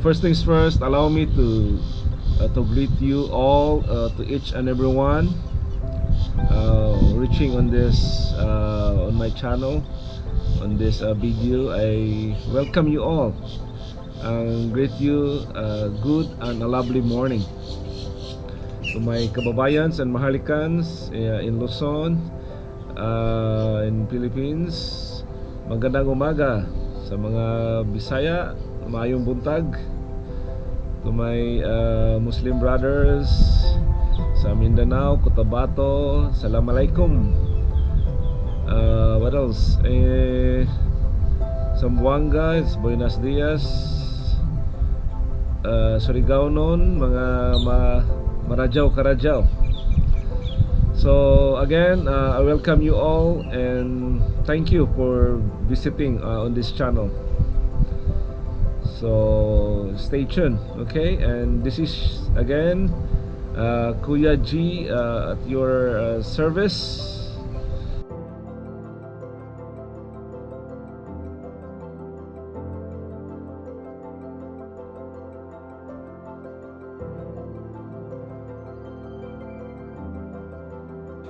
first things first, allow me to greet you all, to each and everyone reaching on this on my channel, on this video. I welcome you all and greet you good and a lovely morning. To my kababayans and mahalikans in Luzon, in Philippines, magandang umaga. Sa mga Bisaya, maayong buntag. To my Muslim brothers sa Mindanao, Cotabato, Assalamualaikum. What else? Zamboanga, it's Buenos Dias. Surigao nun, mga Marajaw, Karajaw. So again, I welcome you all and thank you for visiting on this channel. So stay tuned, okay? And this is again Kuya G at your service.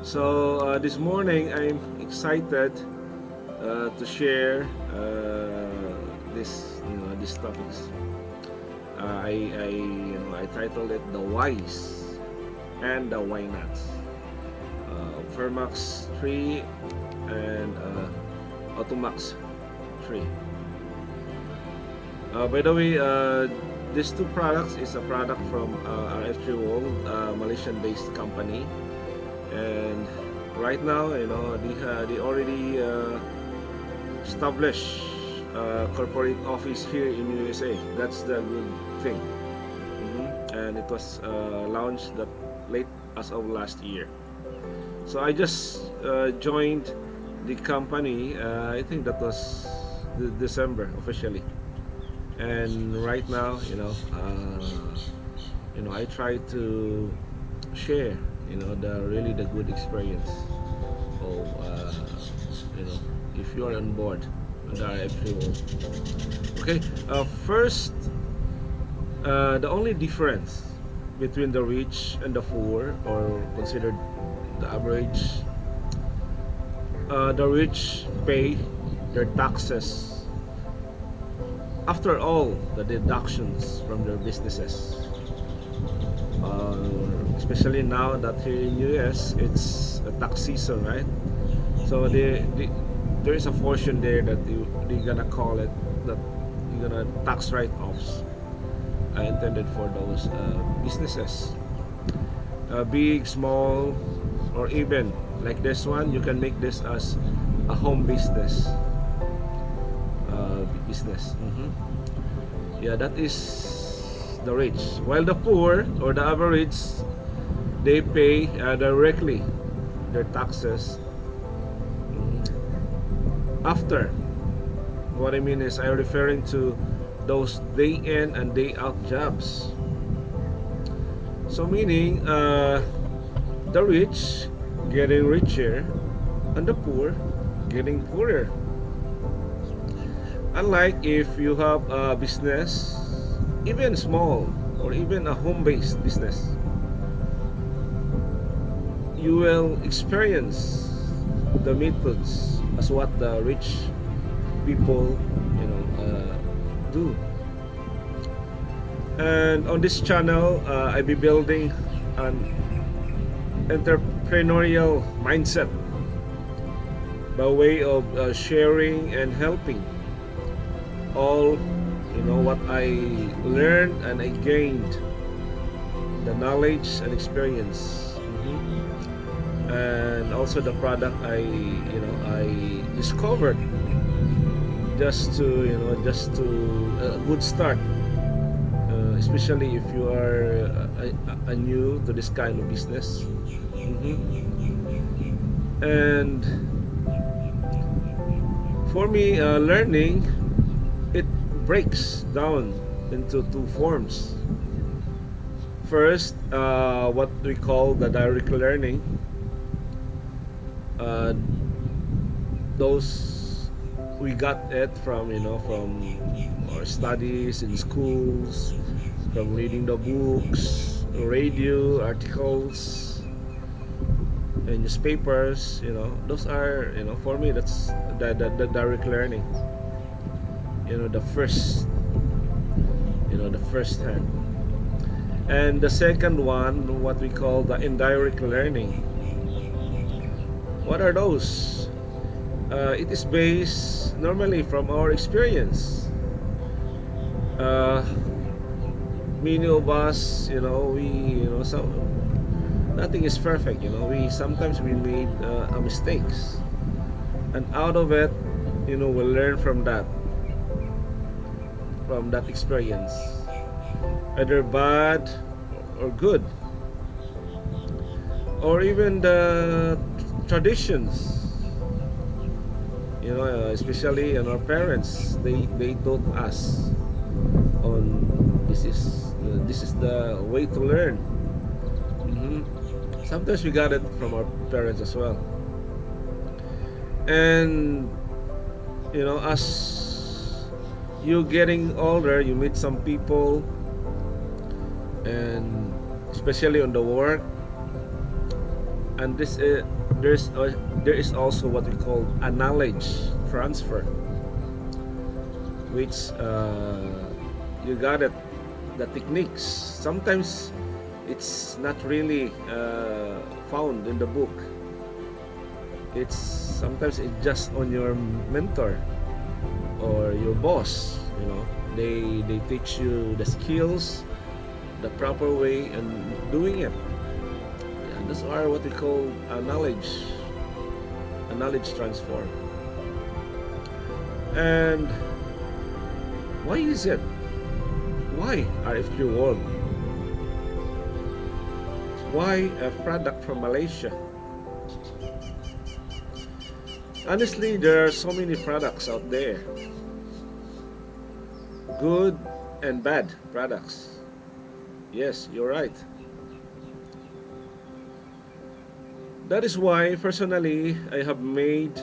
So this morning I'm excited to share these topics. I titled it "The Whys and the Why Nots." FIRMAX3 and O2MAX3. By the way, these two products is a product from RF3 World, Malaysian-based company. And right now, they already established corporate office here in USA. That's the good thing. And it was launched that late as of last year. So I just joined the company. I think that was December officially. And right now, I try to share the good experience of if you are on board on the RF3 World. Okay, first, the only difference between the rich and the poor, or considered the average, the rich pay their taxes after all the deductions from their businesses. Especially now that here in US it's a tax season, right? So there is a portion there that they're gonna call it that you're gonna tax write-offs intended for those businesses, big, small, or even like this one. You can make this as a home business. Yeah, that is the rich, while the poor or the average, they pay directly their taxes after. What I mean is, I'm referring to those day in and day out jobs. So meaning the rich getting richer and the poor getting poorer. Unlike if you have a business, even small or even a home-based business, you will experience the methods as what the rich people do. And on this channel, I'll be building an entrepreneurial mindset by way of sharing and helping all what I learned and I gained, the knowledge and experience, and also the product I discovered, just to a good start, especially if you are a new to this kind of business. And for me, learning, it breaks down into two forms. First, what we call the direct learning. Those we got it from, from our studies in schools, from reading the books, radio articles, and newspapers. Those are, for me, that's the direct learning. The first hand. And the second one, what we call the indirect learning. What are those? It is based normally from our experience. Many of us, some nothing is perfect. We sometimes we made mistakes, and out of it, we'll learn from that experience, either bad or good, or even the traditions. Especially our parents, they taught us on this is the way to learn. Sometimes we got it from our parents as well. And as you getting older, you meet some people, and especially on the work, and there is also what we call a knowledge transfer, which you got it, the techniques. Sometimes it's not really found in the book. Sometimes it's just on your mentor or your boss. They teach you the skills, the proper way and doing it. And those are what we call a knowledge transfer. And why is it? Why RF3 World? Why a product from Malaysia? Honestly, there are so many products out there, good and bad products. Yes, you're right. That is why personally I have made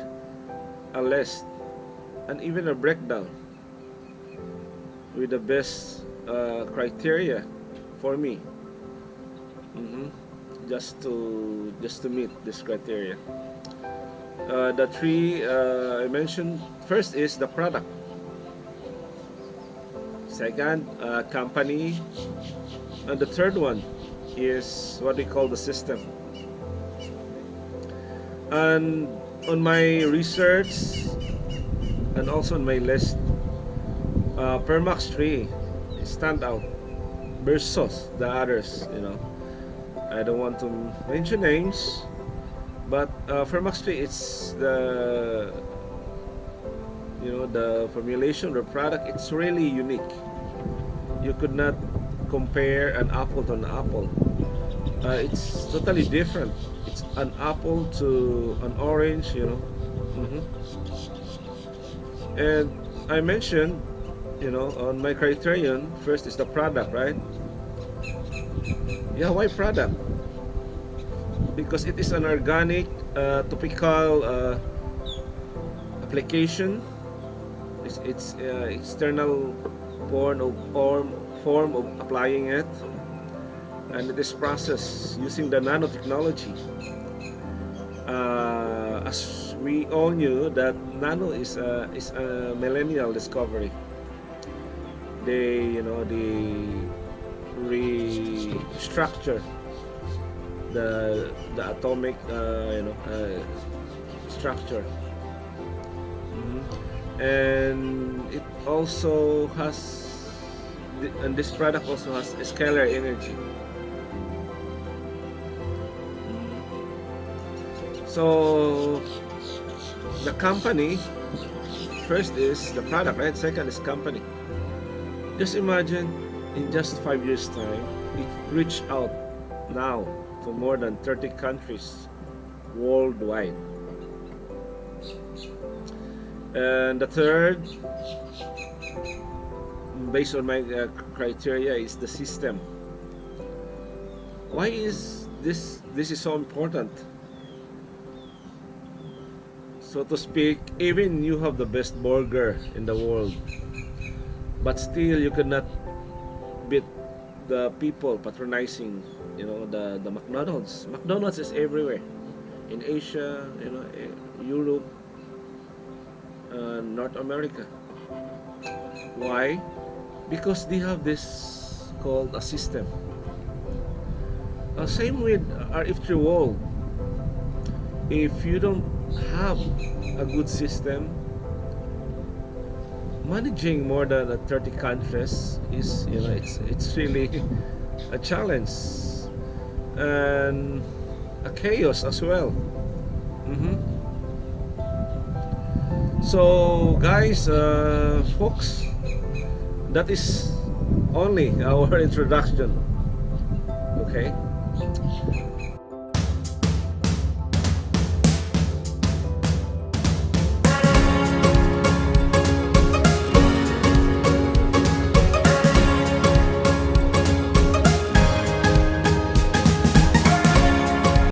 a list and even a breakdown with the best criteria for me, just to meet this criteria. The three I mentioned, first is the product, second company, and the third one is what we call the system. And on my research and also on my list, FIRMAX3 stand out versus the others. I don't want to mention names, but FIRMAX3, it's the the formulation, the product, it's really unique. You could not compare an apple to an apple. It's totally different. It's an apple to an orange, And I mentioned, on my criterion, first is the product, right? Yeah, why product? Because it is an organic, topical application. It's external form of applying it, and it is processed using the nanotechnology. As we all knew that nano is a millennial discovery. They restructure the atomic structure, and it also has, and this product also has a scalar energy. So the company, first is the product, right? Second is company. Just imagine, in just 5 years time, it reached out now to more than 30 countries worldwide. And the third, based on my criteria, is the system. Why is this is so important? so to speak, even you have the best burger in the world, but still you cannot beat the people patronizing, the McDonald's. McDonald's is everywhere in Asia, Europe, North America. Why? Because they have this called a system. Same with RF3 World. If you don't have a good system, managing more than 30 countries is, it's really a challenge and a chaos as well. So guys, folks, that is only our introduction. Okay,